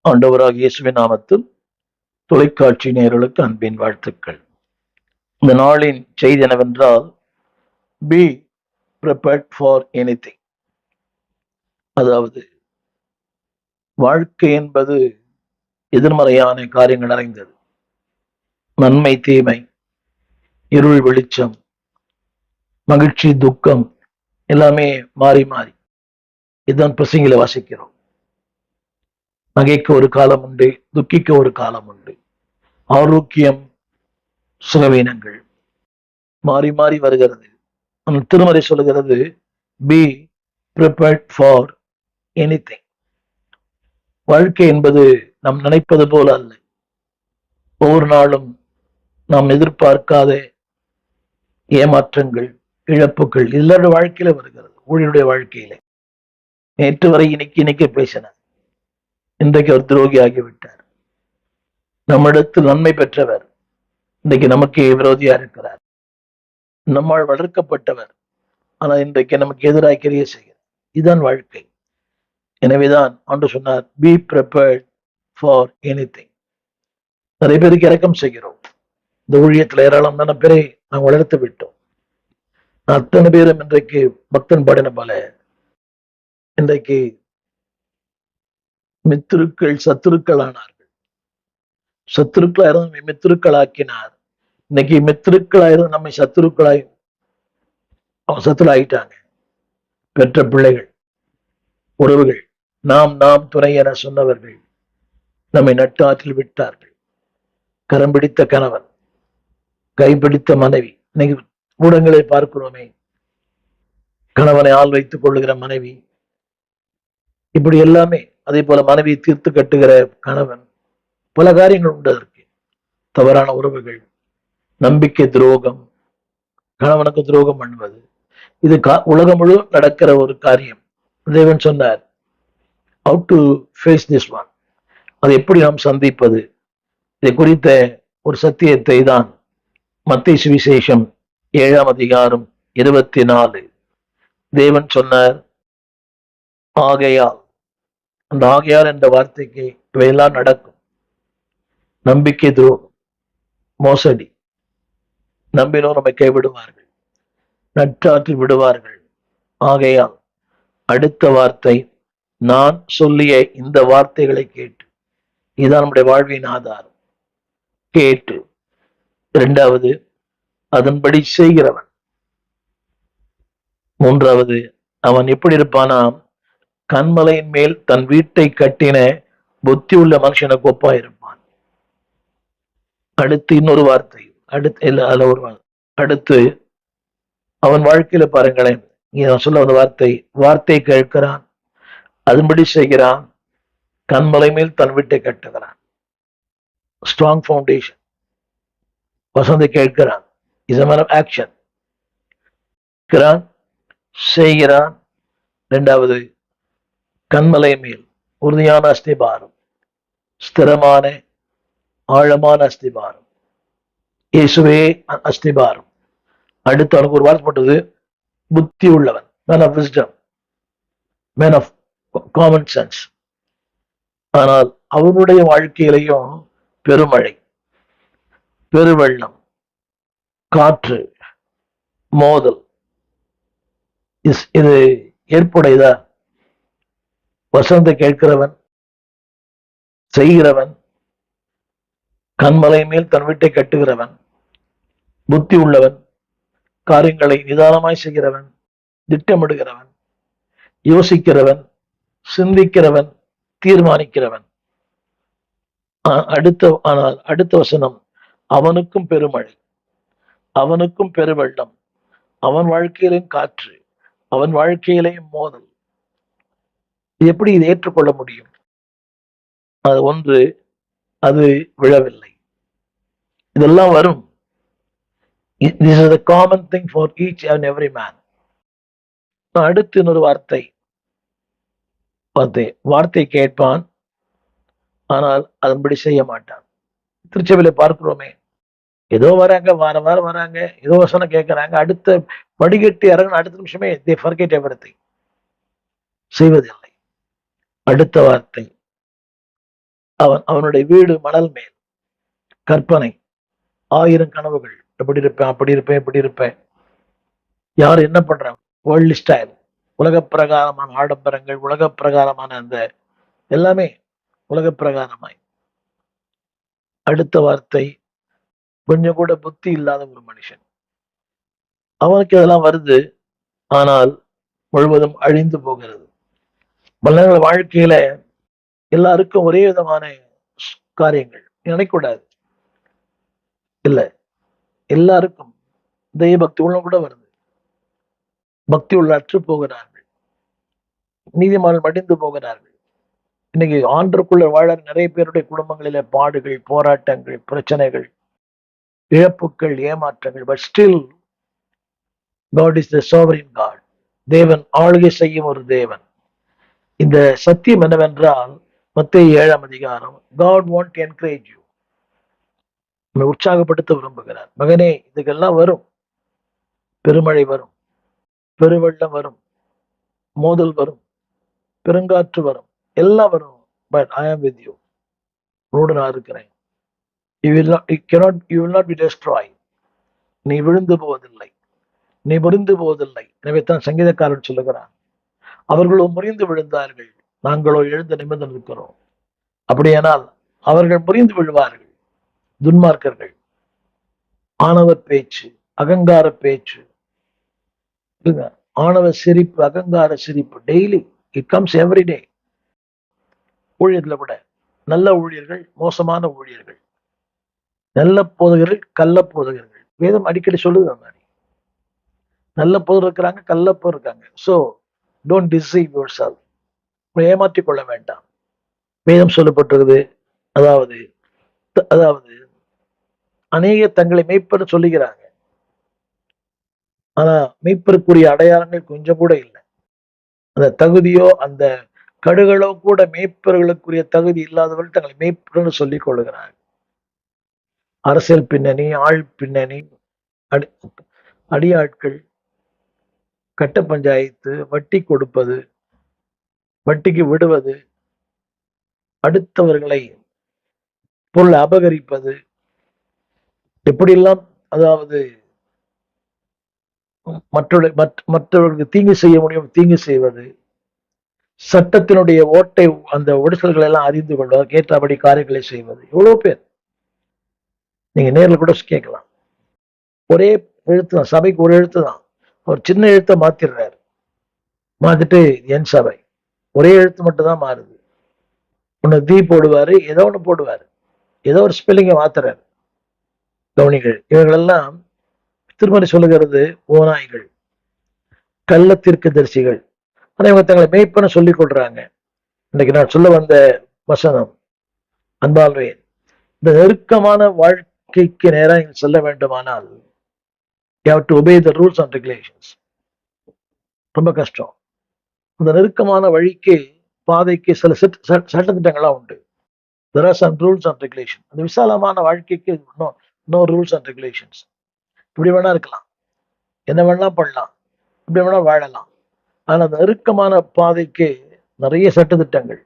ஆண்டவராகிய இயேசுவின் நாமத்தில் தொலைக்காட்சி நேயர்களுக்கு அன்பின் வாழ்த்துக்கள். இந்த நாளின் செய்தி என்னவென்றால், பி prepared ஃபார் எனிதிங். அதாவது வாழ்க்கை என்பது எதிர்மறையான காரியங்கள் நிறைந்தது. நன்மை தீமை, இருள் வெளிச்சம், மகிழ்ச்சி துக்கம் எல்லாமே மாறி மாறி இதுதான் பிரசங்கில வாசிக்கிறோம். நகைக்க ஒரு காலம் உண்டு, துக்கிக்க ஒரு காலம் உண்டு. ஆரோக்கியம், சுகவீனங்கள் மாறி மாறி வருகிறது. திருமறை சொல்லுகிறது, பி prepared ஃபார் எனிதிங். வாழ்க்கை என்பது நாம் நினைப்பது போல அல்ல. ஒவ்வொரு நாளும் நாம் எதிர்பார்க்காத ஏமாற்றங்கள், இழப்புகள் எல்லாருடைய வாழ்க்கையில வருகிறது. ஊழியருடைய வாழ்க்கையில நேற்று வரை இன்னைக்கு பேசினார், இன்றைக்கு அவர் துரோகி ஆகிவிட்டார். நம்மிடத்தில் நன்மை பெற்றவர் இன்றைக்கு நமக்கு விரோதியா இருக்கிறார். நம்மால் வளர்க்கப்பட்டவர் ஆனா இன்றைக்கு நமக்கு எதிராக கிரியை செய்கிறார். இதுதான் வாழ்க்கை. எனவேதான் ஆண்டவர் சொன்னார், பி prepared ஃபார் எனிதிங். நிறைய பேருக்கு இரக்கம் செய்கிறோம். இந்த ஊழியத்தில் ஏராளமான பேரை நாம் வளர்த்து விட்டோம். அத்தனை பேரும் இன்றைக்கு பக்தன் பாடின போல இன்றைக்கு மித்திருக்கள் சத்துருக்கள் ஆனார்கள். சத்துருக்களாயிருந்து மித்திருக்கள் ஆக்கினார். இன்னைக்கு மித்திருக்களாயிருந்து நம்மை சத்துருக்களாய் சத்துருளாயிட்டாங்க. பெற்ற பிள்ளைகள், உறவுகள், நாம் துணை என சொன்னவர்கள் நம்மை நட்டாற்றில் விட்டார்கள். கரம் பிடித்த கணவன், கைப்பிடித்த மனைவி, இன்னைக்கு ஊடகங்களை பார்க்கிறோமே, கணவனை ஆள் வைத்துக் கொள்ளுகிற மனைவி, இப்படி எல்லாமே. அதே போல மனைவியை தீர்த்து கட்டுகிற கணவன், பல காரியங்கள் உண்டு. அதற்கு தவறான உறவுகள், நம்பிக்கை துரோகம், கணவனுக்கு துரோகம் பண்ணுவது, இது உலகம் முழுவதும் நடக்கிற ஒரு காரியம். தேவன் சொன்னார், how to face this one, அதை எப்படி நாம் சந்திப்பது, இதை குறித்த ஒரு சத்தியத்தை தான் மத்தேயு சுவிசேஷம் 7ஆம் அதிகாரம் 24 தேவன் சொன்னார், ஆகையால். அந்த ஆகையால் என்ற வார்த்தைக்கு இவையெல்லாம் நடக்கும். நம்பிக்கை துரோகம், மோசடி, நம்பினோர் நம்மை கைவிடுவார்கள், நற்றாற்றில் விடுவார்கள். ஆகையால் அடுத்த வார்த்தை, நான் சொல்லிய இந்த வார்த்தைகளை கேட்டு, இதுதான் நம்முடைய வாழ்வின் ஆதாரம். கேட்டு. இரண்டாவது, அதன்படி செய்கிறவன். மூன்றாவது, அவன் எப்படி இருப்பானாம், கண்மலையின் மேல் தன் வீட்டை கட்டின புத்தி உள்ள மனுஷனுக்கு ஒப்பா இருப்பான். அடுத்து இன்னொரு வார்த்தை, அடுத்து அவன் வாழ்க்கையில பாருங்களேன், சொல்ல வந்த வார்த்தை கேட்கிறான், அதன்படி செய்கிறான், கண்மலை மேல் தன் வீட்டை கட்டுகிறான். Strong foundation. வசந்தை கேட்கிறான், is a man of action. செய்கிறான். இரண்டாவது, கண்மலை மேல் உறுதியான அஸ்திபாரம், ஸ்திரமான ஆழமான அஸ்திபாரம், இயேசுவே அஸ்திபாரம். அடுத்து அவனுக்கு ஒரு வார்த்தை போட்டது, புத்தி உள்ளவன், man of wisdom, man of common sense. ஆனால் அவனுடைய வாழ்க்கையிலையும் பெருமழை, பெருவெள்ளம், காற்று, மோதல், இது ஏற்புடையதா? வசந்தை கேட்கிறவன், செய்கிறவன், கண்மலை மேல் தன் வீட்டை கட்டுகிறவன், புத்தி உள்ளவன், காரியங்களை நிதானமாய் செய்கிறவன், திட்டமிடுகிறவன், யோசிக்கிறவன், சிந்திக்கிறவன், தீர்மானிக்கிறவன். ஆனால் அடுத்த வசனம், அவனுக்கும் பெருமழை, அவனுக்கும் பெருவெள்ளம், அவன் வாழ்க்கையிலும் காற்று, அவன் வாழ்க்கையிலேயும் மோதல். எப்படி இதை ஏற்றுக்கொள்ள முடியும்? அது ஒன்று, அது விழவில்லை. இதெல்லாம் வரும். This is a common thing for each and every man. அடுத்து இன்னொரு வார்த்தை கேட்பான், ஆனால் அதன்படி செய்ய மாட்டான். திருச்சபையில பார்க்கிறோமே, ஏதோ வராங்க, வாரம் வராங்க, ஏதோ வசனம் கேட்கிறாங்க, அடுத்த படிக்கட்டு இறங்க அடுத்த நிமிஷமே they forget everything. செய்வதில்லை. அடுத்த வார்த்தை, அவனுடைய வீடு மணல் மேல், கற்பனை, 1000 கனவுகள். எப்படி இருப்பேன், அப்படி இருப்பேன், இப்படி இருப்பேன். யார் என்ன பண்றாங்க, வேர்ல்டு ஸ்டைல், உலக பிரகாரமான ஆடம்பரங்கள், உலக பிரகாரமான அந்த எல்லாமே உலக பிரகாரமாய். அடுத்த வார்த்தை, கொஞ்சம் கூட புத்தி இல்லாத ஒரு மனுஷன். அவனுக்கு இதெல்லாம் வருது, ஆனால் முழுவதும் அழிந்து போகிறது. மனிதர்கள் வாழ்க்கையில எல்லாருக்கும் ஒரே விதமான காரியங்கள் நினைக்கூடாது. இல்ல, எல்லாருக்கும் தெய்வ பக்தி உள்ள கூட வருது. பக்தி உள்ள அற்று போகிறார்கள், நீதிமான்கள் மடிந்து போகிறார்கள். இன்னைக்கு ஆண்டுக்குள்ள வாழ நிறைய பேருடைய குடும்பங்களில பாடுகள், போராட்டங்கள், பிரச்சனைகள், இழப்புகள், ஏமாற்றங்கள். But still God is the sovereign God. தேவன் ஆளுகை செய்யும் ஒரு தேவன். இந்த சத்தியம் என்னவென்றால், மத்தேயு 7ஆம் அதிகாரம், God want to encourage you. நம்மை உற்சாகப்படுத்த விரும்புகிறார். மகனே, இதுக்கெல்லாம் வரும். பெருமழை வரும், பெருவெள்ளம் வரும், மோதல் வரும், பெருங்காற்று வரும், எல்லாம் வரும். But I am with you. உன்னோடு நான் இருக்கிறேன். You will not be destroyed. நீ விழுந்து போவதில்லை, நீ முறிந்து போவதில்லை. எனவே தான் சங்கீதக்காரன் சொல்லுகிறான், அவர்களோ முறிந்து விழுந்தார்கள், நாங்களோ எழுந்து நிமிர்ந்து நிற்கிறோம். அப்படியானால் அவர்கள் முறிந்து விழுவார்கள். துன்மார்க்கர்கள், ஆணவ பேச்சு, அகங்கார பேச்சு, ஆணவ சிரிப்பு, அகங்கார சிரிப்பு, daily it comes every day. ஊழியர்ல கூட நல்ல ஊழியர்கள், மோசமான ஊழியர்கள், நல்ல போதகர்கள், கள்ள போதகர்கள். வேதம் அடிக்கடி சொல்லுது அந்த மாதிரி. நல்ல போதர் இருக்கிறாங்க, கள்ள போர் இருக்காங்க. So don't deceive yourself. ஏமாற்றிக் கொள்ள வேண்டாம். வேதம் சொல்லப்பட்டிருக்குது, அதாவது அதாவது அநேக தங்களை மெய்ப்பெற சொல்லுகிறாங்க, ஆனா மெய்ப்பெறக்கூடிய அடையாளங்கள் கொஞ்சம் கூட இல்லை. அந்த தகுதியோ அந்த கடுகளோ கூட மெய்ப்பெறர்களுக்குரிய தகுதி இல்லாதவர்கள் தங்களை மெய்ப்பெறன்னு சொல்லிக் கொள்ளுகிறாங்க. அரசியல் பின்னணி, ஆள் பின்னணி, அடியாட்கள், கட்ட பஞ்சாயத்து, வட்டி கொடுப்பது, வட்டிக்கு விடுவது, அடுத்தவர்களை பொருள் அபகரிப்பது, எப்படியெல்லாம், அதாவது மற்றவர்களுக்கு தீங்கு செய்ய முடியும், தீங்கு செய்வது, சட்டத்தினுடைய ஓட்டை, அந்த ஒடிசல்களை எல்லாம் அறிந்து கொள்வது, கேட்டபடி காரியங்களை செய்வது. எவ்வளவு பேர் நீங்க நேரில் கூட கேட்கலாம். ஒரே எழுத்து தான், சபைக்கு ஒரு எழுத்து தான். அவர் சின்ன எழுத்தை மாத்திடுறாரு, மாத்திட்டு என் சபை, ஒரே எழுத்து மட்டும் தான் மாறுது. ஒண்ணு தீ போடுவாரு, ஏதோ ஒண்ணு போடுவாரு, ஏதோ ஒரு ஸ்பெல்லிங்கை மாத்துறாரு. கவனிகள், இவர்களெல்லாம் திருமணி சொல்லுகிறது ஓநாய்கள், கள்ள தீர்க்கதரிசிகள். ஆனா இவங்க தங்களை மேய்ப்பன சொல்லிக் கொள்றாங்க. இன்னைக்கு நான் சொல்ல வந்த வசனம், அன்பால்வே, இந்த நெருக்கமான வாழ்க்கைக்கு நேரம் செல்ல வேண்டுமானால் you have to obey the rules and regulations. ரொம்ப கஷ்டம். அந்த நெருக்கமான வழிக்கு, பாதைக்கு சில சட்டத்திட்டங்கள்லாம் உண்டு. There are some rules and regulations. அந்த விசாலமான வாழ்க்கைக்கு no rules and regulations. இப்படி வேணா இருக்கலாம், என்ன வேணா பண்ணலாம், இப்படி வேணா வாழலாம். ஆனா அந்த நெருக்கமான பாதைக்கு நிறைய சட்டத்திட்டங்கள்.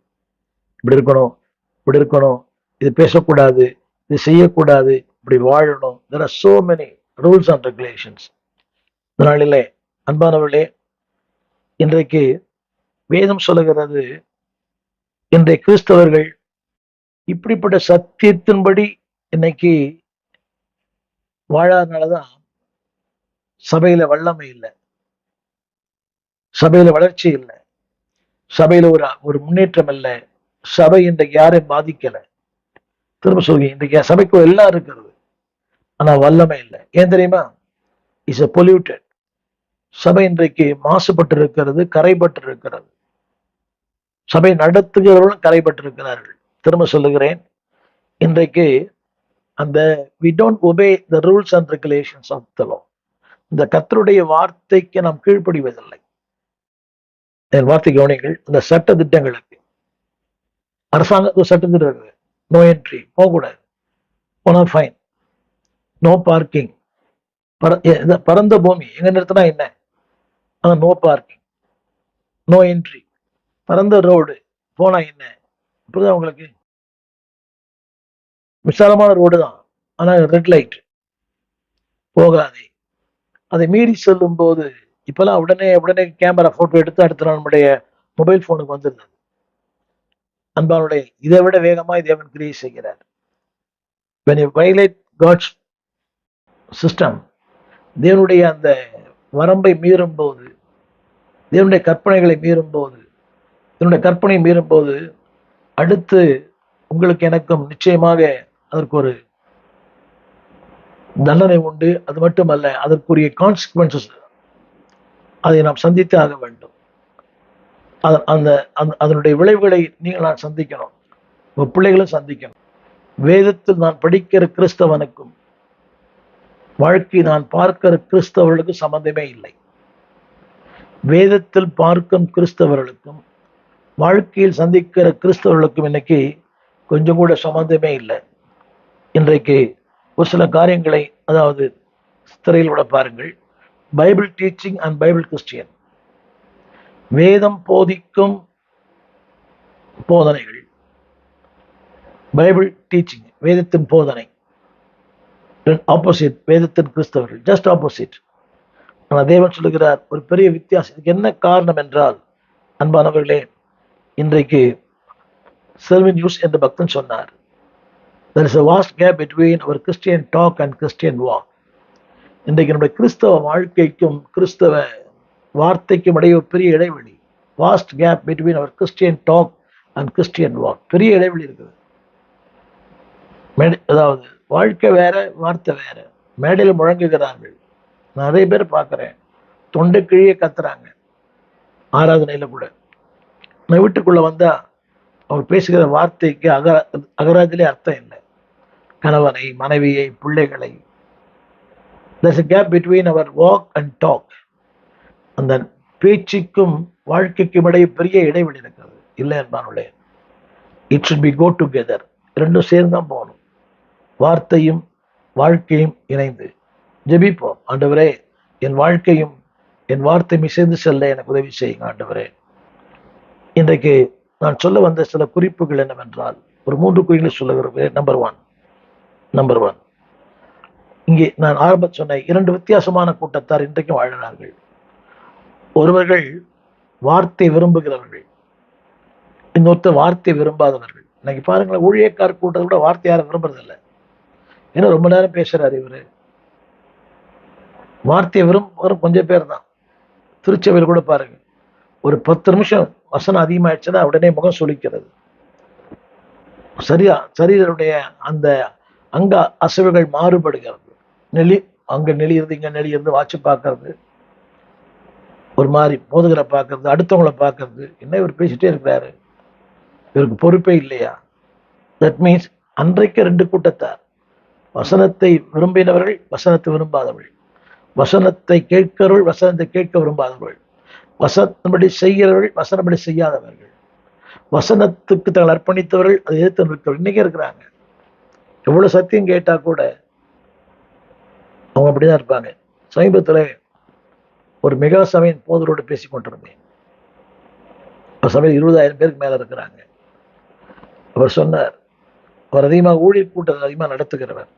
இப்படி இருக்கணும், இப்படி இருக்கணும், இது பேசக்கூடாது, இது செய்யக்கூடாது, இப்படி வாழணும். There are so many rules and regulations. இதனாலே அன்பானவர்களே, இன்றைக்கு வேதம் சொல்லுகிறது, இன்றைய கிறிஸ்தவர்கள் இப்படிப்பட்ட சத்தியத்தின்படி இன்னைக்கு வாழாதனாலதான் சபையில வல்லமை இல்லை, சபையில வளர்ச்சி இல்லை, சபையில ஒரு முன்னேற்றம் இல்லை. சபை இன்றைக்கு யாரையும் பாதிக்கல. திரும்ப சொல்லுங்க, இன்றைக்கு சபைக்கு எல்லாம் இருக்கிறது, ஆனா வல்லமை இல்லை. ஏன் தெரியுமா? Is a polluted. சபை இன்றைக்கு மாசுபட்டு இருக்கிறது, கரைபட்டு இருக்கிறது. சபை நடத்துகிறவர்களும் கரைபட்டு இருக்கிறார்கள். திரும்ப சொல்லுகிறேன், இன்றைக்கு அந்த we don't obey the rules and regulations of the law. இந்த கர்த்தருடைய வார்த்தைக்கு நாம் கீழ்ப்படிவதில்லை. என் வார்த்தை கவனிங்கள். இந்த சட்ட திட்டங்களுக்கு, அரசாங்க சட்டத்திட்டம் இருக்குது, நோ என்ட்ரி, போகக்கூடாது, போனா ஃபைன், நோ பார்க்கிங், பரந்த பூமி எங்க நிறுத்தினா என்ன, நோ பார்க்கிங், நோ என்ட்ரி, பரந்த ரோடு, போனா என்ன. புரியுதா உங்களுக்கு? விசாலமான ரோடு தான், ஆனா ரெட் லைட் போகாதே. அதை மீறி செல்லும் போது இப்பெல்லாம் உடனே உடனே கேமரா போட்டோ எடுத்து அடுத்த நம்முடைய மொபைல் போனுக்கு வந்துருது. அன்பானுடைய இதை விட வேகமாய் தேவன் கிரியை செய்கிறார். when you violate God's system, தேவனுடைய அந்த வரம்பை மீறும் போது, தேவனுடைய கற்பனைகளை மீறும் போது, தேவனுடைய கற்பனை மீறும் போது அடுத்து உங்களுக்கு எனக்கும் நிச்சயமாக அதற்கு ஒரு தண்டனை உண்டு. அது மட்டுமல்ல, அதற்குரிய கான்சிக்வன்சஸ் அதை நாம் சந்தித்து ஆக வேண்டும். அந்த அதனுடைய விளைவுகளை நீங்கள் நான் சந்திக்கணும், உங்க பிள்ளைகளும் சந்திக்கணும். வேதத்தில் நான் படிக்கிற கிறிஸ்தவனுக்கும் வாழ்க்கை நான் பார்க்கிற கிறிஸ்தவர்களுக்கும் சம்பந்தமே இல்லை. வேதத்தில் பார்க்கும் கிறிஸ்தவர்களுக்கும் வாழ்க்கையில் சந்திக்கிற கிறிஸ்தவர்களுக்கும் இன்னைக்கு கொஞ்சம் கூட சம்பந்தமே இல்லை. இன்றைக்கு ஒரு சில காரியங்களை, அதாவது திரையில் விட பாருங்கள், Bible teaching and Bible Christian, வேதம் போதிக்கும் போதனைகள், பைபிள் டீச்சிங் வேதத்தின் போதனை, ஆப்போசிட் வேதத்தின் கிறிஸ்தவர்கள், ஜஸ்ட் ஆப்போசிட். ஆனால் தேவன் சொல்லுகிறார் ஒரு பெரிய வித்தியாசம். இதுக்கு என்ன காரணம் என்றால், அன்பானவர்களே, இன்றைக்கு செல்வின் நியூஸ் என்ற பக்தன் சொன்னார், there is a vast gap between our Christian talk and Christian walk. இன்றைக்கு நம்முடைய கிறிஸ்தவ வாழ்க்கைக்கும் கிறிஸ்தவ வார்த்தைக்கும் இடையே ஒரு பெரிய இடைவெளி. Vast gap between our Christian talk and Christian walk. பெரிய இடைவெளி இருக்குது. அதாவது வாழ்க்கை வேற, வார்த்தை வேற. மேடையில் முழங்குகிறார்கள், நிறைய பேர் பார்க்குறேன், தொண்டை கிழிய கத்துறாங்க ஆராதனையில் கூட. நான் வீட்டுக்குள்ள வந்தா அவர் பேசுகிற வார்த்தைக்கு அகராதிலே அர்த்தம் இல்லை. கணவனை, மனைவியை, பிள்ளைகளை. there's a gap between our walk and talk. அந்த பேச்சுக்கும் வாழ்க்கைக்கும் இடையே பெரிய இடைவெளி இருக்கிறது. இல்லை என்பானுடைய it should be go together. ரெண்டும் சேர்ந்து தான் போகணும். வார்த்தையும் வாழ்க்கையும் இணைந்து ஜெபிப்போம். ஆண்டவரே, என் வாழ்க்கையும் என் வார்த்தையும் சேர்ந்து செல்ல எனக்கு உதவி செய்யுங்க ஆண்டவரே. இன்றைக்கு நான் சொல்ல வந்த சில குறிப்புகள் என்னவென்றால், ஒரு 3 குறிப்புகளை சொல்லுகிறேன். நம்பர் ஒன், இங்கே நான் ஆரம்ப சொன்ன 2 வித்தியாசமான கூட்டத்தார் இன்றைக்கும் வாழ்கிறார்கள். ஒருவர்கள் வார்த்தை விரும்புகிறவர்கள், இன்னொருத்தர் வார்த்தை விரும்பாதவர்கள். இன்னைக்கு பாருங்களேன், ஊழியக்கார கூட்டத்தை கூட வார்த்தை யாரும் விரும்புறதில்லை. ஏன்னா ரொம்ப நேரம் பேசுறாரு இவரு. வார்த்தையை விரும்ப கொஞ்சம் பேர் தான். திருச்சபையில் கூட பாருங்க, ஒரு 10 நிமிஷம் வசனம் அதிகமாயிடுச்சுன்னா உடனே முகம் சுளிக்கிறது. சரியா சரீரனுடைய அந்த அங்க அசைவுகள் மாறுபடுகிறது. அங்க நெளியிறது, இங்க நெளியிறது, வாட்சி பார்க்கறது, ஒரு மாதிரி மோதுகிற பார்க்கறது, அடுத்தவங்களை பார்க்கறது. என்ன இவர் பேசிட்டே இருக்கிறாரு, இவருக்கு பொறுப்பே இல்லையா? தட் மீன்ஸ் அன்றைக்கு 2 கூட்டத்தார், வசனத்தை விரும்பினவர்கள், வசனத்தை விரும்பாதவர்கள். வசனத்தை கேட்கிறவர்கள், வசனத்தை கேட்க விரும்பாதவர்கள். வசனப்படி செய்கிறவர்கள், வசனப்படி செய்யாதவர்கள். வசனத்துக்கு தங்கள் அர்ப்பணித்தவர்கள், அதை எதிர்த்து நிற்கிறவர்கள் இன்னைக்கு இருக்கிறாங்க. எவ்வளவு சத்தியம் கேட்டா கூட அவங்க அப்படிதான் இருப்பாங்க. சமீபத்தில் ஒரு மெகா சபையின் போதரோடு பேசி கொண்டிருந்தேன். சபையில் 20,000 பேருக்கு மேல இருக்கிறாங்க. அவர் சொன்னார், அவர் அதிகமாக ஊழியர் கூட்டத்தை அதிகமாக நடத்துகிறவர்,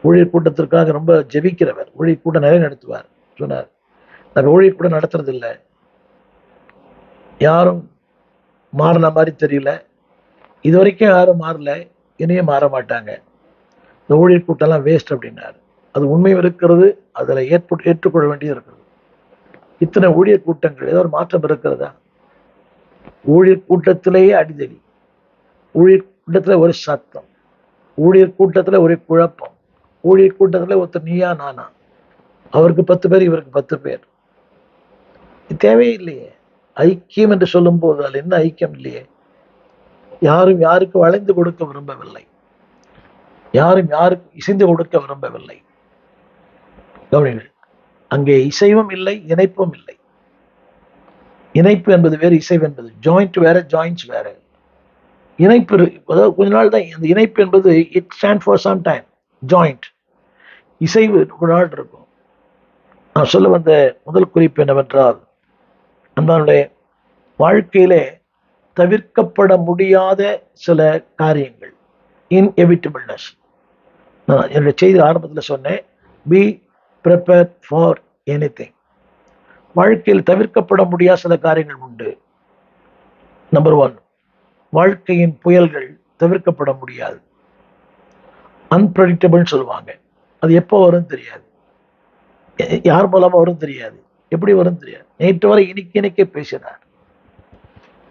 ஊழியர் கூட்டத்திற்காக ரொம்ப ஜெபிக்கிறவர், ஊழியர் கூட்டம் நிறைய நடத்துவார். சொன்னார், நாங்கள் ஊழியர் கூட்டம் நடத்துறது இல்லை, யாரும் மாறின மாதிரி தெரியல, இது வரைக்கும் யாரும் மாறல, இனியும் மாற மாட்டாங்க, இந்த ஊழியர் கூட்டம்லாம் வேஸ்ட் அப்படின்னாரு. அது உண்மையும் இருக்கிறது, அதில் ஏற்றுக்கொள்ள வேண்டியது இருக்கிறது. இத்தனை ஊழியர் கூட்டங்கள், ஏதோ ஒரு மாற்றம் இருக்கிறதா? ஊழியர் கூட்டத்திலேயே அடிதடி, ஊழியர் கூட்டத்தில் ஒரு சத்தம், ஊழியர் கூட்டத்தில் ஒரு குழப்பம், ஊழியர் கூட்டத்தில் ஒருத்தர் நீயா நானா, அவருக்கு 10 பேர், இவருக்கு 10 பேர். தேவையில்லையே. ஐக்கியம் என்று சொல்லும் போது அதில் என்ன ஐக்கியம் இல்லையே. யாரும் யாருக்கு வளைந்து கொடுக்க விரும்பவில்லை, யாரும் யாருக்கு இசைந்து கொடுக்க விரும்பவில்லை. கவனிங்கள், அங்கே இசைவும் இல்லை, இணைப்பும் இல்லை. இணைப்பு என்பது வேறு, இசைவு என்பது, ஜாயிண்ட் வேற, ஜாயிண்ட்ஸ் வேற. இணைப்பு அதாவது கொஞ்ச நாள் தான். இந்த இணைப்பு என்பது it stand for some time. Joint, இசைவு ஒரு நாள் இருக்கும். நான் சொல்ல வந்த முதல் குறிப்பு என்னவென்றால், நம்மளுடைய வாழ்க்கையிலே தவிர்க்கப்பட முடியாத சில காரியங்கள், இன்எவிட்டபிள்னஸ். நான் என்னுடைய செய்தி ஆரம்பத்தில் சொன்னேன், பி ப்ரிப்பேர் ஃபார் எனிதிங். வாழ்க்கையில் தவிர்க்கப்பட முடியாத சில காரியங்கள் உண்டு. நம்பர் 1, வாழ்க்கையின் புயல்கள் தவிர்க்கப்பட முடியாது, அன்பிரடிக்டபிள்னு சொல்லுவாங்க. அது எப்போ வரும் தெரியாது, யார் மூலமா வரும் தெரியாது, எப்படி வரும் தெரியாது. நேற்று வரை இனிக்க பேசினார்,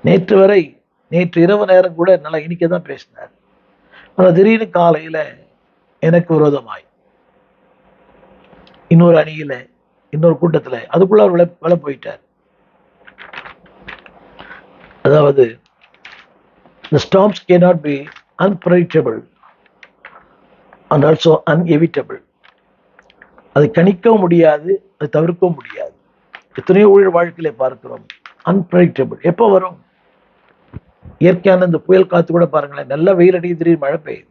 நேற்று இரவு நேரம் கூட நல்லா இனிக்க தான் பேசினார். ஆனால் திடீர்னு காலையில எனக்கு விரோதமாய் இன்னொரு அணியில இன்னொரு கூட்டத்துல அதுக்குள்ள அவர் விலை போயிட்டார். அதாவது the storms cannot be unpredictable and also unevitable. அதை கணிக்கவும் முடியாது, அதை தவிர்க்கவும் முடியாது. எத்தனையோ ஊழல் வாழ்க்கையில பார்க்கிறோம், அன்பிரடிக்டபிள். எப்போ வரும்? இயற்கையான இந்த புயல் காத்து கூட பாருங்களேன், நல்ல வெயில் அடிக்க திடீர்னு மழை பெய்யுது.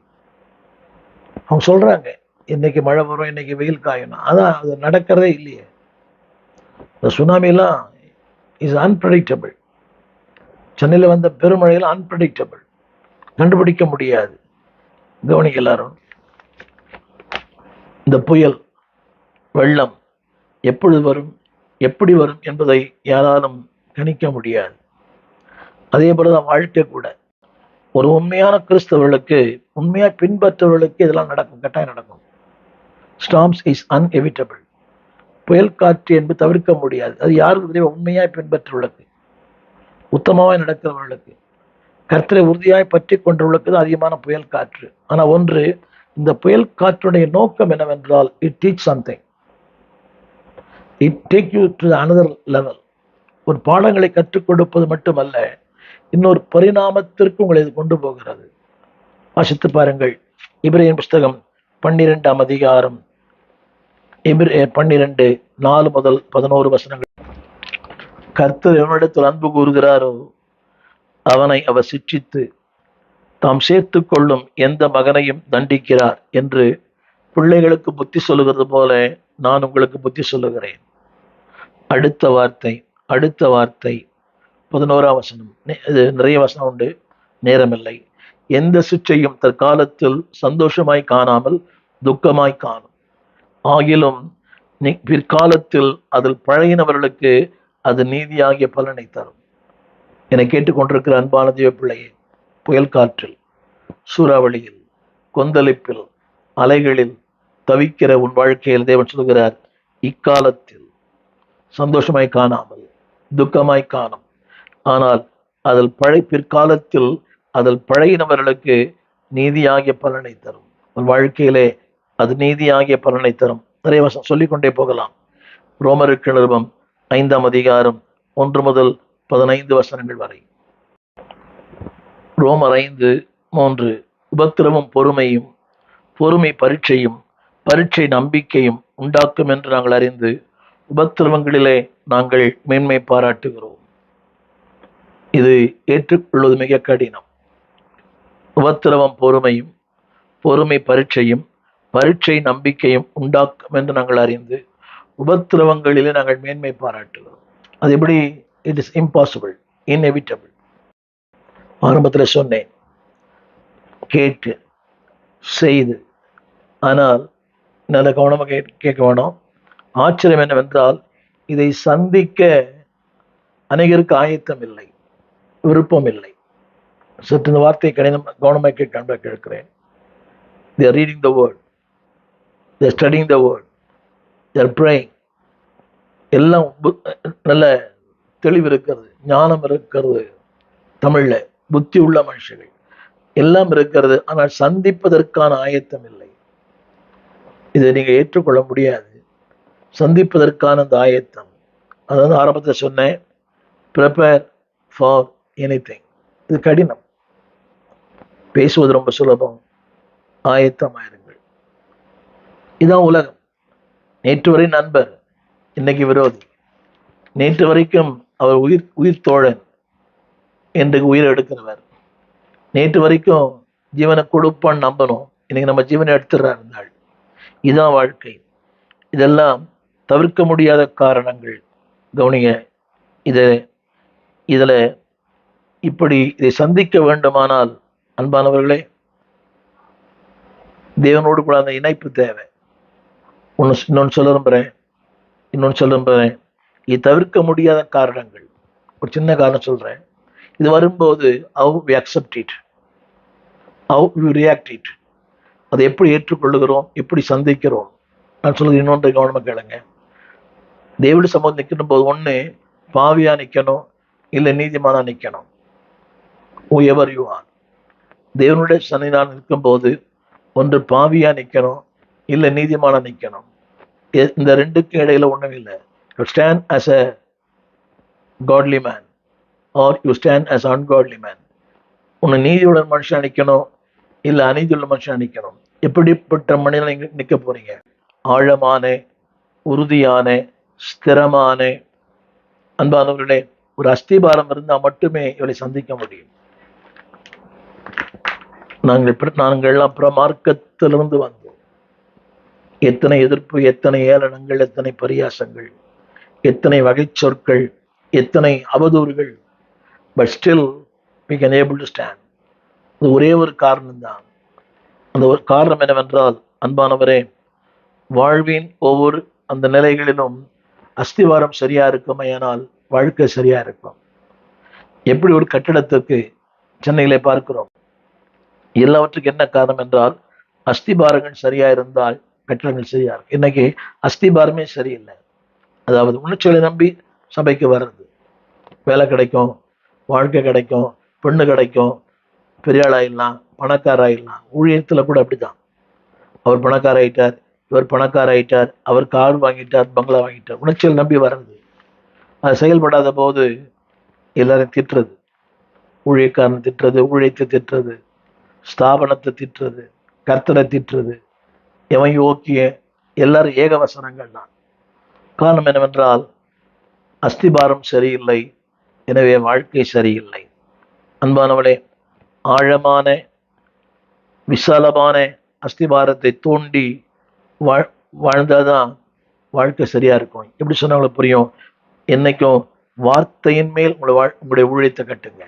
அவங்க சொல்றாங்க இன்னைக்கு மழை வரும், இன்னைக்கு வெயில் காயணும். அதான் அது நடக்கிறதே இல்லையே. இந்த சுனாமிலாம் இஸ் அன்பிரடிக்டபிள். சென்னையில் வந்த பெருமழைகள் அன்பிரடிக்டபிள், கண்டுபிடிக்க முடியாது. கவனிக்க எல்லாரும், இந்த புயல் வெள்ளம் எப்பொழுது வரும், எப்படி வரும் என்பதை யாராலும் கணிக்க முடியாது. அதே போலதான் வாழ்க்கை கூட. ஒரு உண்மையான கிறிஸ்தவர்களுக்கு, உண்மையா பின்பற்றவர்களுக்கு இதெல்லாம் நடக்கும், கட்டாயம் நடக்கும். Storms is unavoidable. புயல் காற்று என்பது தவிர்க்க முடியாது. அது யாருக்கு உண்மையாய் பின்பற்றவர்களுக்கு, உத்தமமாய் நடக்கிறவர்களுக்கு, கர்த்தரை உறுதியாய் பற்றி கொண்டவர்களுக்கு தான் அதிகமான புயல் காற்று. ஆனா ஒன்று, இந்த புயல் காற்றுடைய நோக்கம் என்னவென்றால், it teach something, it take you to another level. ஒரு பாடங்களை கற்றுக் கொடுப்பது மட்டுமல்ல, இன்னொரு பரிணாமத்திற்கு உங்களை இது கொண்டு போகிறது. வாசித்து பாருங்கள், எபிரேயர் புஸ்தகம் 12ஆம் அதிகாரம் 12:4 முதல் 11 வசனங்கள். கர்த்தர் எவனிடத்தில் அன்பு கூறுகிறாரோ அவனை அவர் சிட்சித்து தாம் சேர்த்து கொள்ளும் எந்த மகனையும் தண்டிக்கிறார் என்று பிள்ளைகளுக்கு புத்தி சொல்லுகிறது போல நான் உங்களுக்கு புத்தி சொல்லுகிறேன். அடுத்த வார்த்தை 11ஆம் வசனம். இது நிறைய வசனம் உண்டு, நேரமில்லை. எந்த சிற்றையும் தற்காலத்தில் சந்தோஷமாய் காணாமல் துக்கமாய் காணும், ஆகிலும் பிற்காலத்தில் அதில் பழகினவர்களுக்கு அது நீதியாகிய பலனை தரும். என்னை கேட்டுக்கொண்டிருக்கிற அன்பான தேவ பிள்ளையே, புயல் காற்றில், சூறாவளியில், கொந்தளிப்பில், அலைகளில் தவிக்கிற உன் வாழ்க்கையில் தேவன் சொல்கிறார், இக்காலத்தில் சந்தோஷமாய் காணாமல் துக்கமாய் காணும், ஆனால் அதில் பிற்காலத்தில் அதில் பழகினவர்களுக்கு நீதியாகிய பலனை தரும். உன் வாழ்க்கையிலே அது நீதியாகிய பலனை தரும். நிறைய வசனம் சொல்லிக்கொண்டே போகலாம். ரோமருக்கு நிருபம் 5ஆம் அதிகாரம் 1 முதல் 15 வசனங்கள் வரை. ரோமர் 5:3. உபத்திரமும் பொறுமையும், பொறுமை பரீட்சையும், பரீட்சை நம்பிக்கையும் உண்டாக்கும் என்று நாங்கள் அறிந்து உபத்திரவங்களிலே நாங்கள் மேன்மை பாராட்டுகிறோம். இது ஏற்றுக்கொள்வது மிக கடினம். உபத்திரவம் பொறுமையும், பொறுமை பரீட்சையும், பரீட்சை நம்பிக்கையும் உண்டாக்கும் என்று நாங்கள் அறிந்து உபத்திரவங்களிலே நாங்கள் மேன்மை பாராட்டுகிறோம். அது எப்படி? It is impossible, inevitable. ஆரம்பத்தில் சொன்னேன், கேட்டு செய்து. ஆனால் நல்ல கவனமாக கேட்க வேணும். ஆச்சரியம் என்னவென்றால், இதை சந்திக்க அநேகருக்கு ஆயத்தம் இல்லை, விருப்பம் இல்லை. சற்று இந்த வார்த்தையை கவனமாக கேட்கிறேன். They are reading the word, they are studying the word, they are praying. எல்லாம் நல்ல தெளிவு இருக்கிறது, ஞானம் இருக்கிறது, தமிழ்ல புத்தி உள்ள மனுஷர்கள் எல்லாம் இருக்கிறது. ஆனால் சந்திப்பதற்கான ஆயத்தம் இல்லை. இதை நீங்க ஏற்றுக்கொள்ள முடியாது. சந்திப்பதற்கான அந்த ஆயத்தம், அதாவது ஆரம்பத்தில் சொன்னேன், ப்ரிப்பேர் ஃபார் எனிதிங். இது கடினம். பேசுவது ரொம்ப சுலபம், ஆயத்தமாயிருங்கள். இதுதான் உலகம். நேற்று வரை நண்பர், இன்னைக்கு விரோதி. நேற்று வரைக்கும் அவர் உயிர் தோழன், இன்றைக்கு உயிர் எடுக்கிறவர். நேற்று வரைக்கும் ஜீவனை கொடுப்பான்னு நம்பணும், இன்னைக்கு நம்ம ஜீவனை எடுத்துடுறாரு இருந்தாள். இதுதான் வாழ்க்கை. இதெல்லாம் தவிர்க்க முடியாத காரணங்கள். கவனிங்க, இதில் இப்படி இதை சந்திக்க வேண்டுமானால், அன்பானவர்களே, தேவனோடு கூட அந்த இணைப்பு தேவை. இன்னொன்னு சொல்ல விரும்புறேன். இது தவிர்க்க முடியாத காரணங்கள். ஒரு சின்ன காரணம் சொல்றேன். இது வரும்போது how we accept it, how we react it, அதை எப்படி ஏற்றுக்கொள்ளுகிறோம், எப்படி சந்திக்கிறோம். நான் சொல்றது இன்னொன்று கவனமா கேளுங்க. தேவனுடைய சமூகம் நிற்கணும் போது ஒண்ணு பாவியா நிக்கணும், இல்லை நீதிமானா நிக்கணும். whoever you are, தேவனுடைய சன்னிதானம் நிற்கும் போது ஒன்று பாவியா நிக்கணும், இல்லை நீதிமானா நிக்கணும். இந்த ரெண்டுக்கும் இடையில ஒண்ணும் இல்லை. You stand as a godly man or you stand as ungodly man. உன்னை நீதியுள்ள மனுஷன் நிக்கணும், இல்ல அநீதியுள்ள மனுஷன் நிக்கணும். எப்படிப்பட்ட மனிதனை நிக்க போறீங்க? ஆழமான, உறுதியான, ஸ்திரமான, அன்பானவர்களே, ஒரு அஸ்திபாரம் இருந்தா மட்டுமே இவளை சந்திக்க முடியும். நாங்கள் எல்லாம் பிரமார்க்கத்திலிருந்து வந்தோம். எத்தனை எதிர்ப்பு, எத்தனை ஏளனங்கள், எத்தனை பரியாசங்கள், எத்தனை வகை சொற்கள், எத்தனை அவதூறுகள். But still we can able to stand. அது ஒரே ஒரு காரணம்தான். அந்த ஒரு காரணம் என்னவென்றால், அன்பானவரே, வாழ்வின் ஒவ்வொரு அந்த நிலைகளிலும் அஸ்திவாரம் சரியா இருக்குமையானால் வாழ்க்கை சரியா இருக்கும். எப்படி ஒரு கட்டிடத்துக்கு சென்னையிலே பார்க்கிறோம், எல்லாவற்றுக்கும் என்ன காரணம் என்றால் அஸ்திபாரங்கள் சரியா இருந்தால் கட்டிடங்கள் சரியா இருக்கும். இன்னைக்கு அஸ்திபாரமே சரியில்லை. அதாவது உணர்ச்சிகளை நம்பி சபைக்கு வர்றது, வேலை கிடைக்கும், வாழ்க்கை கிடைக்கும், பெண்ணு கிடைக்கும், பெரிய ஆளாயிடலாம், பணக்காராயிடலாம். ஊழியத்துல கூட அப்படிதான். அவர் பணக்காராயிட்டார், இவர் பணக்காராயிட்டார், அவர் கார் வாங்கிட்டார், பங்களா வாங்கிட்டார். உணர்ச்சிகள் நம்பி வர்றது, அது செயல்படாத போது எல்லாரையும் திட்டுறது, ஊழியக்காரனை திட்டுறது, ஊழியத்தை திட்டுறது, ஸ்தாபனத்தை திட்டுறது, கர்த்தரை திட்டுறது, எவன் யோக்கிய, எல்லாரும் ஏகவசனங்கள் தான். காரணம் என்னவென்றால் அஸ்திபாரம் சரியில்லை, எனவே வாழ்க்கை சரியில்லை. அன்பானவளே, ஆழமான விசாலமான அஸ்திபாரத்தை தோண்டி வாழ்ந்தாதான் வாழ்க்கை சரியா இருக்கும். எப்படி சொன்னாலும் புரியும். என்னைக்கும் வார்த்தையின் மேல் உங்களுடைய ஊழியத்தை கட்டுங்க.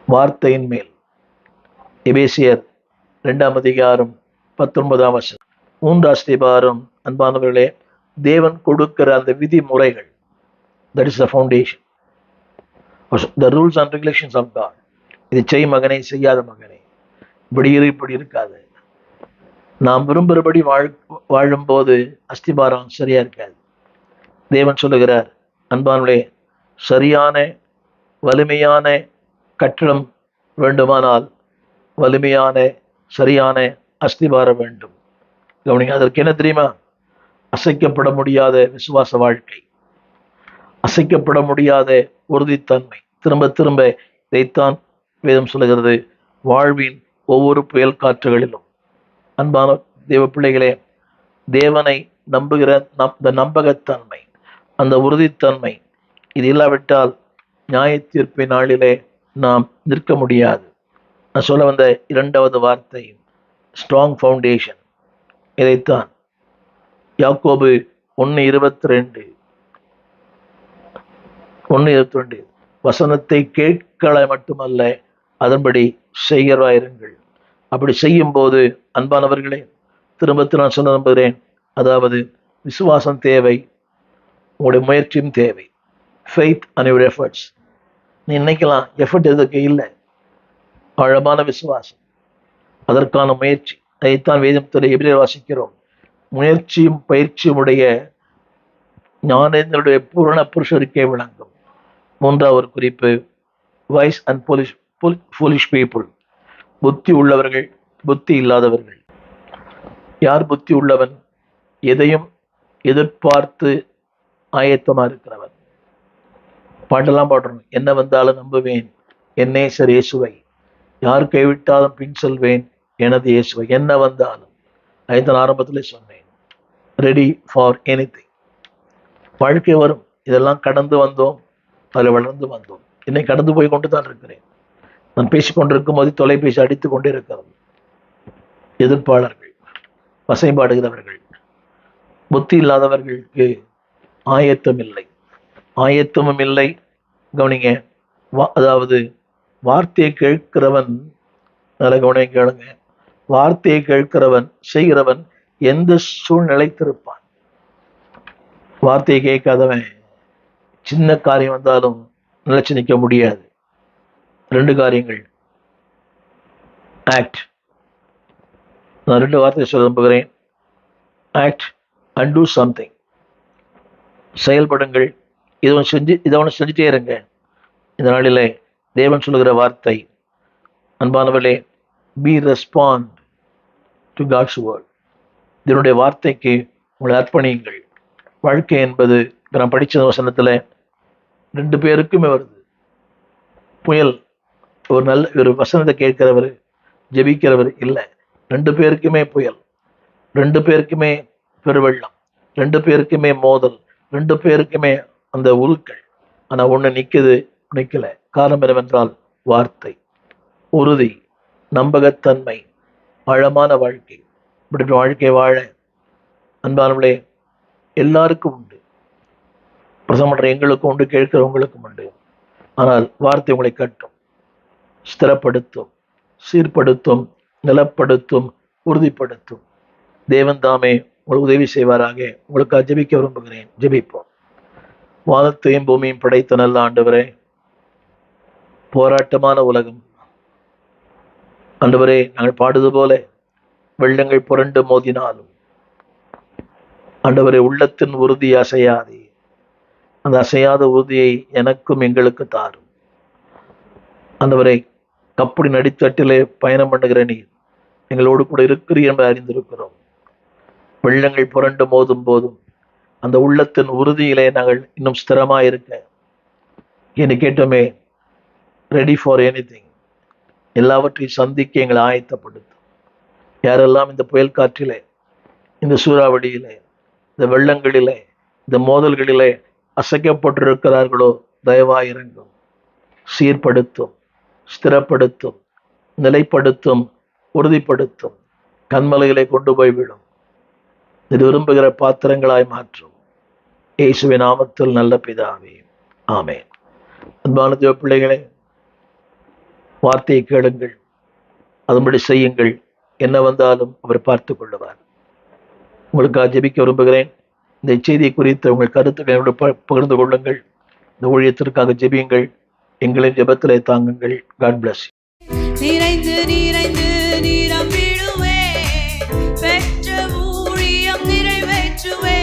வார்த்தையின் மேல். எபேசியர் 2:19 3 அஸ்திபாரம். அன்பானவர்களே, தேவன் கொடுக்கிற அந்த விதிமுறைகள், that is the foundation, the rules and regulations of God. இது செய் மகனே, செய்யாத மகனே, இப்படி இருக்காது. நாம் விரும்புகிறபடி வாழும்போது அஸ்திபாரம் சரியா இருக்காது. தேவன் சொல்லுகிறார், அன்பானவர்களே, சரியான வலிமையான கட்டிடம் வேண்டுமானால் வலிமையான சரியான அஸ்திபாரம் வேண்டும். கவனிங்க, அதற்கு என்ன தெரியுமா? அசைக்கப்பட முடியாத விசுவாச வாழ்க்கை, அசைக்கப்பட முடியாத உறுதித்தன்மை. திரும்ப திரும்ப இதைத்தான் வேதம் சொல்லுகிறது. வாழ்வின் ஒவ்வொரு புயல் காற்றுகளிலும், அன்பான தேவ பிள்ளைகளே, தேவனை நம்புகிற அந்த நம்பகத்தன்மை, அந்த உறுதித்தன்மை, இது இல்லாவிட்டால் நியாய தீர்ப்பின் நாளிலே நாம் நிற்க முடியாது. நான் சொல்ல வந்த இரண்டாவது வார்த்தை ஸ்ட்ராங் ஃபவுண்டேஷன். இதைத்தான் யாக்கோபு 1:22 வசனத்தை கேட்கல மட்டுமல்ல, அதன்படி செய்கிறவாயிருங்கள். அப்படி செய்யும் போது, அன்பானவர்களே, திரும்ப நான் சொல்ல நம்புகிறேன், அதாவது விசுவாசம் தேவை, உங்களுடைய முயற்சியும் தேவை. Faith and your efforts. நீ நினைக்கலாம் எஃபர்ட் எதுக்கு இல்லை, ஆழமான விசுவாசம், அதற்கான முயற்சி. அதைத்தான் வேதத்தில் எபிரேயர் வாசிக்கிறோம். முயற்சியும் பயிற்சியும் உடைய ஞானேந்திரனுடைய பூரண புருஷருக்கே விளங்கும். 3வது குறிப்பு, வைஸ் அண்ட் foolish people. புத்தி உள்ளவர்கள், புத்தி இல்லாதவர்கள். யார் புத்தி உள்ளவன்? எதையும் எதிர்பார்த்து ஆயத்தமா இருக்கிறவன். பாட்டெல்லாம் பாடுறோம். என்ன வந்தாலும் நம்புவேன் என் நேசர் இயேசுவை, யார் கைவிட்டாலும் பின் செல்வேன் எனது இயேசுவை. என்ன வந்தாலும், அதைத்தான் ஆரம்பத்திலே சொன்னேன். Ready for anything. வாழ்க்கை வரும், இதெல்லாம் கடந்து வந்தோம், அதில் வளர்ந்து வந்தோம். இன்னை கடந்து போய் கொண்டு தான் இருக்கிறேன். நான் பேசிக்கொண்டிருக்கும் போது தொலைபேசி அடித்து கொண்டே இருக்கிறது. எதிர்ப்பாளர்கள், வசைபாடுகிறவர்கள், புத்தி இல்லாதவர்களுக்கு ஆயத்தம் இல்லை, ஆயத்தமும் இல்லை. கவனிங்க, அதாவது வார்த்தையை கேட்கிறவன், நல்ல கவனிங்க கேளுங்க, வார்த்தையை கேட்கிறவன் செய்கிறவன் எந்த சூழ்நிலை திருப்பான். வார்த்தையை கேட்காதவன் சின்ன காரியம் வந்தாலும் நிலைச்சு நிற்க முடியாது. 2 காரியங்கள். ஆக்ட். நான் 2 வார்த்தையை சொல்ல விரும்புகிறேன். Act and do something. செயல்படுங்கள். இதை ஒன்று செஞ்சுட்டே இருங்க. இந்த நாளிலே தேவன் சொல்லுகிற வார்த்தை, அன்பானவர்களே, be respond to God's word. இதனுடைய வார்த்தைக்கு உங்களை அர்ப்பணியுங்கள். வாழ்க்கை என்பது இப்போ நான் படித்த வசனத்தில் 2 பேருக்குமே வருது. புயல் ஒரு வசனத்தை கேட்கிறவர் ஜெபிக்கிறவர் இல்லை. 2 பேருக்குமே புயல், 2 பேருக்குமே பெருவெள்ளம், 2 பேருக்குமே மோதல், 2 பேருக்குமே அந்த உருக்கள். ஆனால் ஒன்று நிற்கல. காரணம் என்னவென்றால் வார்த்தை, உறுதி, நம்பகத்தன்மை, ஆழமான வாழ்க்கை. இப்படி வாழ்க்கை வாழ அன்பானவர்களே எல்லாருக்கும் உண்டு. பிரசங்கம் பண்ற எங்களுக்கும் உண்டு, கேட்கிறவங்களுக்கும் உண்டு. ஆனால் வார்த்தை உங்களை கட்டும், ஸ்திரப்படுத்தும், சீர்படுத்தும், நிலப்படுத்தும், உறுதிப்படுத்தும். தேவன் தாமே உங்களுக்கு உதவி செய்வாராக. உங்களுக்காக ஜெபிக்க விரும்புகிறேன். ஜெபிப்போம். வானத்தையும் பூமியும் படைத்த நல்ல ஆண்டவரே, போராட்டமான உலகம் ஆண்டவரே, நாங்கள் பாடுவது போல வெள்ளங்கள் புரண்டு மோதினாலும் ஆண்டவரே, உள்ளத்தின் உறுதி அசையாதே. அந்த அசையாத உறுதியை எனக்கும் எங்களுக்கு தாரும். ஆண்டவரே, கப்படி நடித்தட்டிலே பயணம் பண்ணுகிற நீர் எங்களோடு கூட இருக்கிறீர் என்று அறிந்திருக்கிறோம். வெள்ளங்கள் புரண்டு மோதும் போதும் அந்த உள்ளத்தின் உறுதியிலே நாங்கள் இன்னும் ஸ்திரமாக இருக்க என்ன கேட்டோமே, ரெடி ஃபார் எனிதிங், எல்லாவற்றையும் சந்திக்க எங்களை ஆயத்தப்படுத்தும். யாரெல்லாம் இந்த புயல் காற்றிலே, இந்த சூறாவளியிலே, இந்த வெள்ளங்களிலே, இந்த மோதல்களிலே அசைக்கப்பட்டிருக்கிறார்களோ, தயவாய் இறங்கும், சீர்படுத்தும், ஸ்திரப்படுத்தும், நிலைப்படுத்தும், உறுதிப்படுத்தும். கண்மலைகளை கொண்டு போய் விடும். இது விரும்புகிற பாத்திரங்களாய் மாற்றும். இயேசுவின் நாமத்தில் நல்ல பிதாவே, ஆமென். அன்பான தேவ பிள்ளைகளே, வார்த்தையை கேளுங்கள், அதன்படி செய்யுங்கள். என்ன வந்தாலும் அவர் பார்த்து கொள்ளுவார். உங்களுக்காக ஜெபிக்க விரும்புகிறேன். இந்த செய்தியை குறித்த உங்கள் கருத்துக்களை பகிர்ந்து கொள்ளுங்கள். இந்த ஊழியத்திற்காக ஜெபியுங்கள். எங்களின் ஜெபத்திலே தாங்குங்கள். God plus. நிறைந்து நிறைந்து நிரம்பிடுவே, பெற்ற ஊழியம் நிறைவேற்றுவே.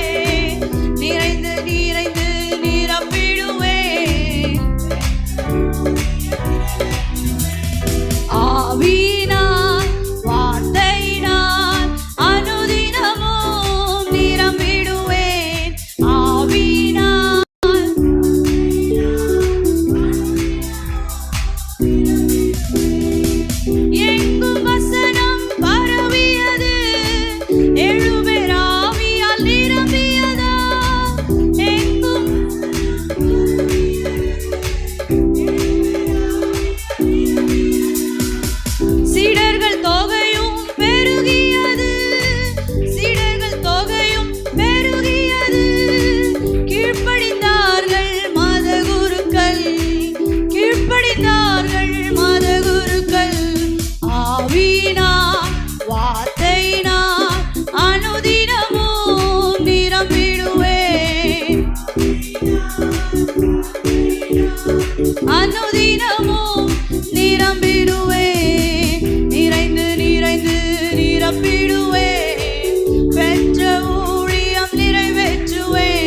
நிறைந்து நிறைந்து நிரம்பிடுவே, ஆவியினால் வார்த்தையினால் அனுதினமும் நிரம்பிடுவேன். ஆவியினால் எங்கும் வசனம் பரவியது, எழுபெறாவியால் நிரம்பியதா. எங்கும் சீடர்கள் தொகையும் பெருகியது, சீடர்கள் தொகையும் பெருகியது. கீழ்ப்படிந்தார்கள் மதகுருக்கள், கீழ்ப்படிந்தார்கள் மதகுருக்கள். ஆவியினால் வார்த்தையினால் அனுதினமும் நிரம்பிடுவேன். அனுதினமும் நிரம்பிடுவேன். நிறைந்து நிறைந்து நிரம்பிடுவேன். பெற்ற ஊழியம் நிறைவேற்றுவேன்.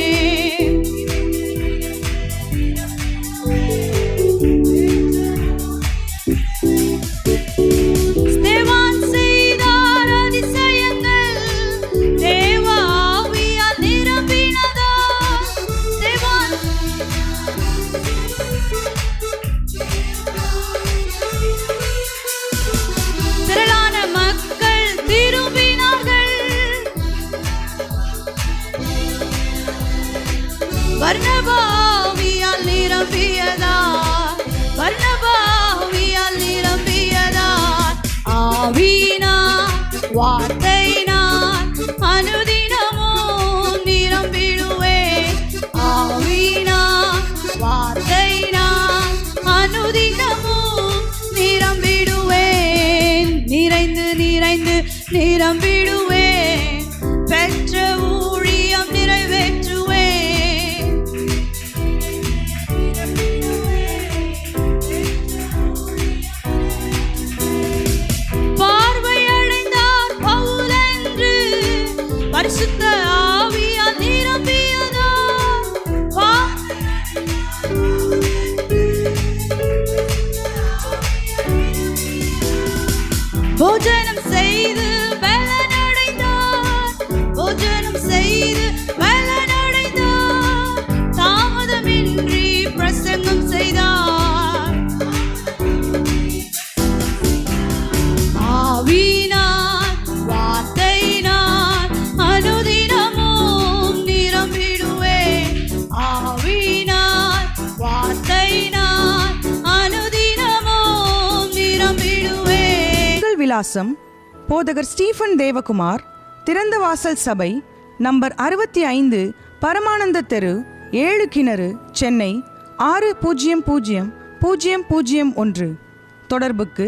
ஸ்தேவான் செய்தார் அதிசயங்கள், தேவ ஆவியால் நிரம்பினதா. ஸ்தேவான் திரளான மக்கள் திரும்பினார்கள். வர்ணபாவியால் நிரம்பியதா, வர்ணபாவியால் நிரம்பியதா. ஆவியினால் வார்த்தையினால் அனுதினமும் நிரம்பிடுவேன். ஆவியினால் வார்த்தையினால் அனுதினமும் நிரம்பிடுவேன். நிறைந்து நிறைந்து நிரம்பிடுவேன், பெற்ற ஊழியம் நிறைவேற்றுவேன். பார்வையடைந்தார் பவுலென்று பரிசுத்த ஆவியால் நிரம்பியதார். போஜனம் செய்து பலனடைந்தார், போஜனம் செய்து பலனடைந்தார். தாமதமின்றி பிரசங்கம் செய்தார். ஆவியினால் வார்த்தையினால் அனுதினமும் நிரம்பிடுவேன். ஆவியினால் வார்த்தையினால் அனுதினமும் நிரம்பிடுவேன். உங்கள் விலாசம் போதகர் ஸ்டீஃபன் தேவகுமார், திறந்த வாசல் சபை, நம்பர் 65, பரமானந்த தெரு, 7 கிணறு, சென்னை 600001. தொடர்புக்கு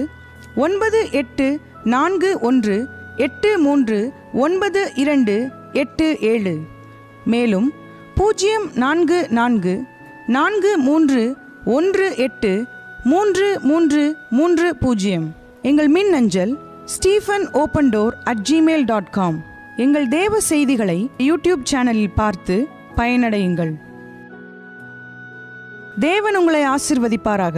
9841839287. மேலும் 044-4318-3330. எங்கள் மின் அஞ்சல் stephenopendor@gmail.com. எங்கள் தேவ செய்திகளை யூடியூப் சேனலில் பார்த்து பயனடையுங்கள். தேவன் உங்களை ஆசிர்வதிப்பாராக.